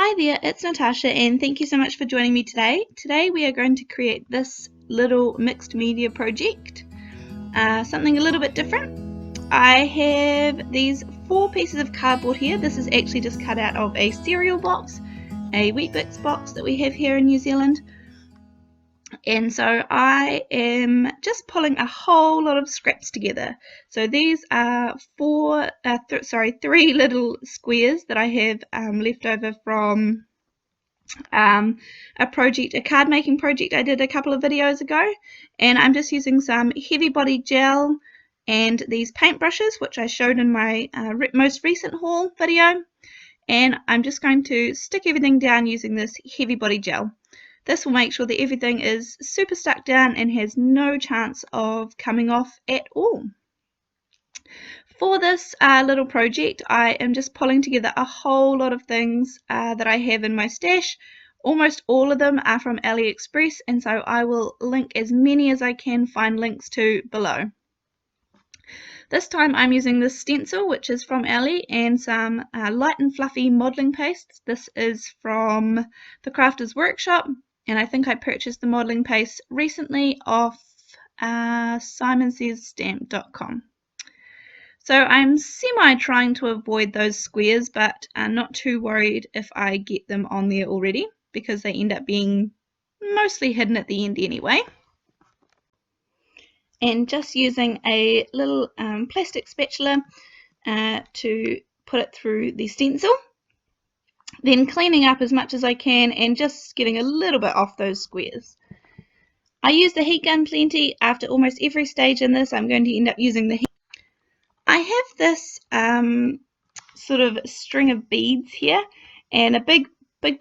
Hi there, it's Natasha and thank you so much for joining me today. Today we are going to create this little mixed media project, something a little bit different. I have these 4 pieces of cardboard here. This is actually just cut out of a cereal box, a Weet-Bix box that we have here in New Zealand. And so I am just pulling a whole lot of scraps together. So these are 3 little squares that I have left over from a card making project I did a couple of videos ago. And I'm just using some heavy body gel and these paint brushes, which I showed in my most recent haul video. And I'm just going to stick everything down using this heavy body gel. This will make sure that everything is super stuck down and has no chance of coming off at all. For this little project, I am just pulling together a whole lot of things that I have in my stash. Almost all of them are from Aliexpress, and so I will link as many as I can find links to below. This time I'm using this stencil, which is from Ali, and some light and fluffy modelling pastes. This is from the Crafters Workshop, and I think I purchased the modelling paste recently off simonsaysstamp.com. So I'm trying to avoid those squares, but I'm not too worried if I get them on there already, because they end up being mostly hidden at the end anyway. And just using a little plastic spatula to put it through the stencil, then cleaning up as much as I can and just getting a little bit off those squares. I use the heat gun plenty. After almost every stage in this, I'm going to end up using the heat. I have this sort of string of beads here, and a big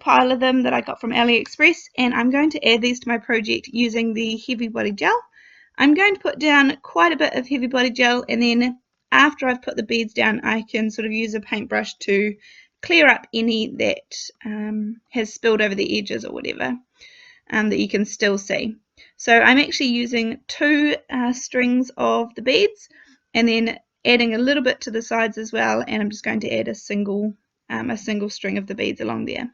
pile of them that I got from Aliexpress, and I'm going to add these to my project using the heavy body gel. I'm going to put down quite a bit of heavy body gel, and then after I've put the beads down, I can sort of use a paintbrush to clear up any that has spilled over the edges or whatever that you can still see. So I'm actually using 2 strings of the beads and then adding a little bit to the sides as well, and I'm just going to add a single string of the beads along there.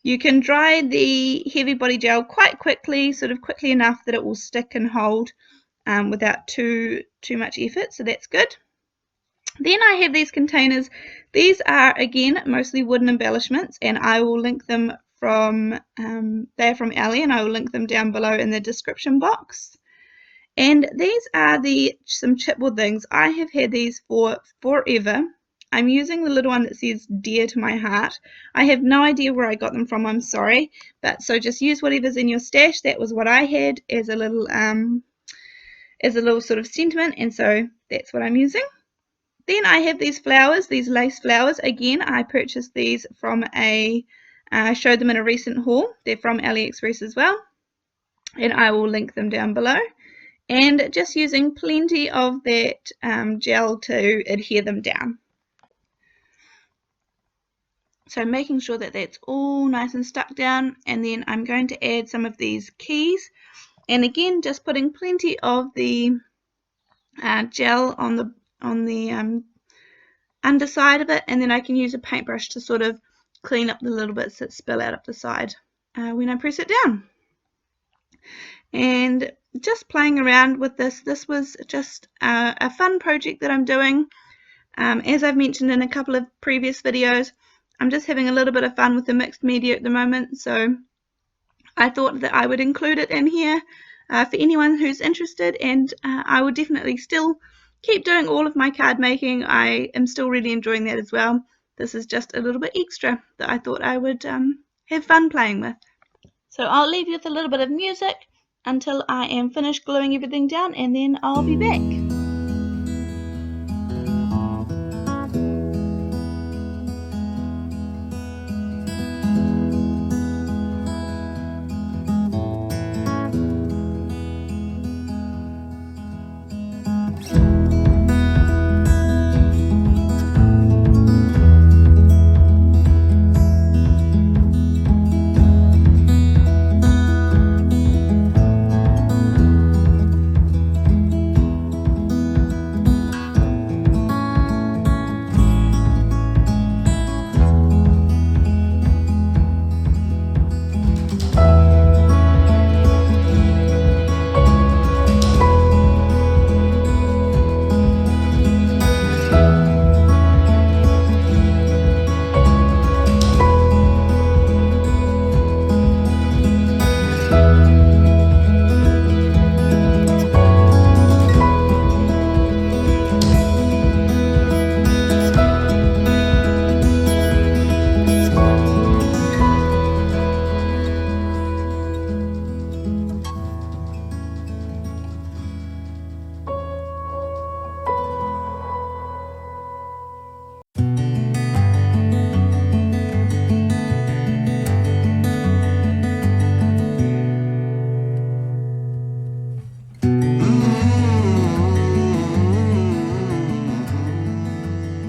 You can dry the heavy body gel quite quickly, sort of quickly enough that it will stick and hold without too much effort, so that's good. Then I have these containers. These are again mostly wooden embellishments, and I will link them from they're from Ali, and I will link them down below in the description box. And these are some chipboard things. I have had these for forever. I'm using the little one that says dear to my heart. I have no idea where I got them from, I'm sorry, but so just use whatever's in your stash. That was what I had as a little sort of sentiment, and so that's what I'm using. Then I have these flowers, these lace flowers. Again, I purchased these from I showed them in a recent haul. They're from Aliexpress as well, and I will link them down below. And just using plenty of that gel to adhere them down. So making sure that that's all nice and stuck down, and then I'm going to add some of these keys, and again just putting plenty of the gel on the underside of it, and then I can use a paintbrush to sort of clean up the little bits that spill out of the side when I press it down. And just playing around with this. This was just a fun project that I'm doing. As I've mentioned in a couple of previous videos, I'm just having a little bit of fun with the mixed media at the moment, so I thought that I would include it in here for anyone who's interested, and I would definitely still keep doing all of my card making. I am still really enjoying that as well. This is just a little bit extra that I thought I would have fun playing with. So I'll leave you with a little bit of music until I am finished gluing everything down, and then I'll be back.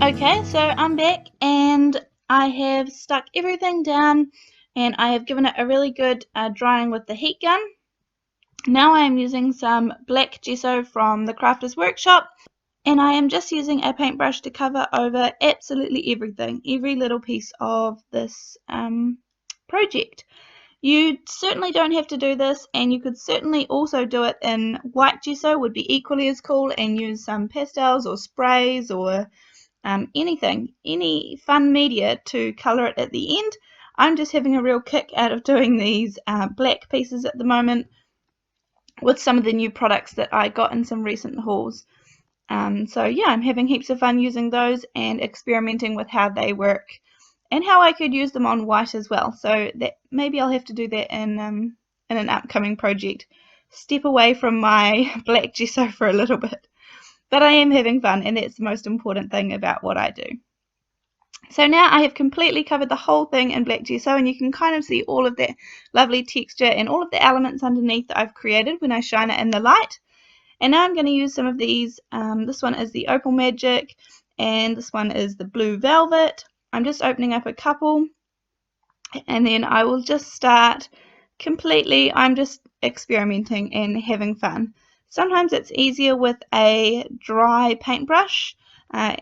Okay, so I'm back and I have stuck everything down and I have given it a really good drying with the heat gun. Now I am using some black gesso from the Crafter's Workshop, and I am just using a paintbrush to cover over absolutely everything, every little piece of this project. You certainly don't have to do this, and you could certainly also do it in white gesso, would be equally as cool, and use some pastels or sprays or anything, any fun media to colour it at the end. I'm just having a real kick out of doing these black pieces at the moment with some of the new products that I got in some recent hauls. So yeah, I'm having heaps of fun using those and experimenting with how they work and how I could use them on white as well. So that maybe I'll have to do that in an upcoming project. Step away from my black gesso for a little bit. But I am having fun, and that's the most important thing about what I do. So now I have completely covered the whole thing in black gesso, and you can kind of see all of that lovely texture and all of the elements underneath that I've created when I shine it in the light. And now I'm going to use some of these. This one is the Opal Magic, and this one is the Blue Velvet. I'm just opening up a couple, and then I will just start completely. I'm just experimenting and having fun. Sometimes it's easier with a dry paintbrush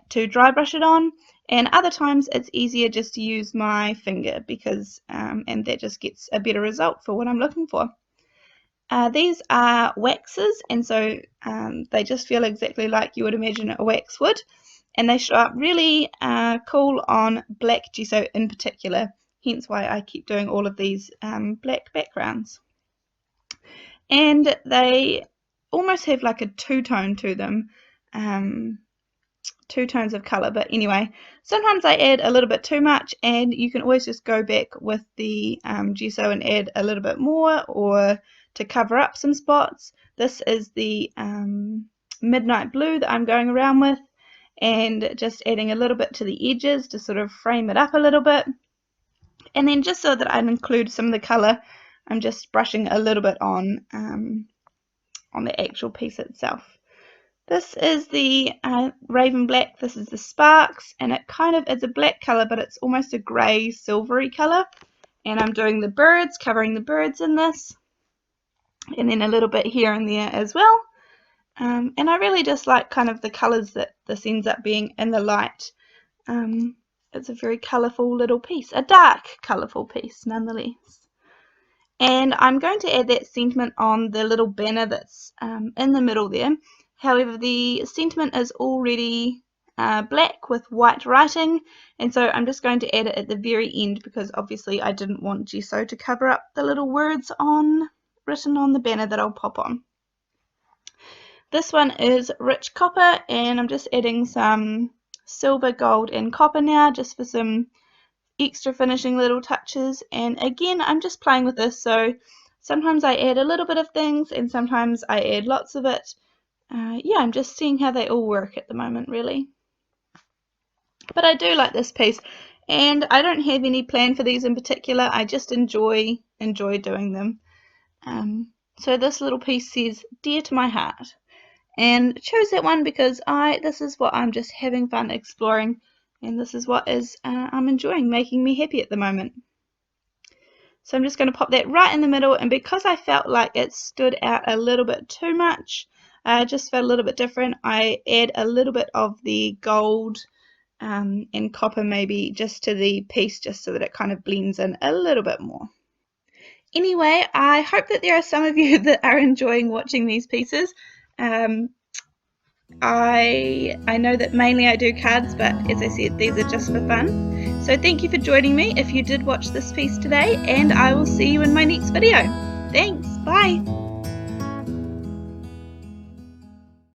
to dry brush it on, and other times it's easier just to use my finger because and that just gets a better result for what I'm looking for. These are waxes, and so they just feel exactly like you would imagine a wax would, and they show up really cool on black gesso in particular, hence why I keep doing all of these black backgrounds. And they almost have like a two-tone to them, two tones of color. But anyway, sometimes I add a little bit too much, and you can always just go back with the gesso and add a little bit more or to cover up some spots. This is the Midnight Blue that I'm going around with, and just adding a little bit to the edges to sort of frame it up a little bit. And then just so that I include some of the color, I'm just brushing a little bit on the actual piece itself. This is the Raven Black. This is the Sparks, and it's a black color, but it's almost a grey silvery color. And I'm doing the birds, covering the birds in this, and then a little bit here and there as well. And I really just like kind of the colors that this ends up being in the light. It's a very colourful little piece, a dark colourful piece nonetheless. And I'm going to add that sentiment on the little banner that's in the middle there. However, the sentiment is already black with white writing, and so I'm just going to add it at the very end because obviously I didn't want gesso to cover up the little words written on the banner that I'll pop on. This one is Rich Copper, and I'm just adding some silver, gold, and copper now just for some extra finishing little touches. And again, I'm just playing with this, so sometimes I add a little bit of things and sometimes I add lots of it. Yeah, I'm just seeing how they all work at the moment, really. But I do like this piece, and I don't have any plan for these in particular. I just enjoy doing them. So this little piece says dear to my heart, and chose that one because this is what I'm just having fun exploring, and this is what I'm enjoying, making me happy at the moment. So I'm just going to pop that right in the middle, and because I felt like it stood out a little bit too much, just felt a little bit different, I add a little bit of the gold and copper maybe just to the piece, just so that it kind of blends in a little bit more. Anyway, I hope that there are some of you that are enjoying watching these pieces. I know that mainly I do cards, but as I said, these are just for fun. So thank you for joining me if you did watch this piece today, and I will see you in my next video. Thanks, bye!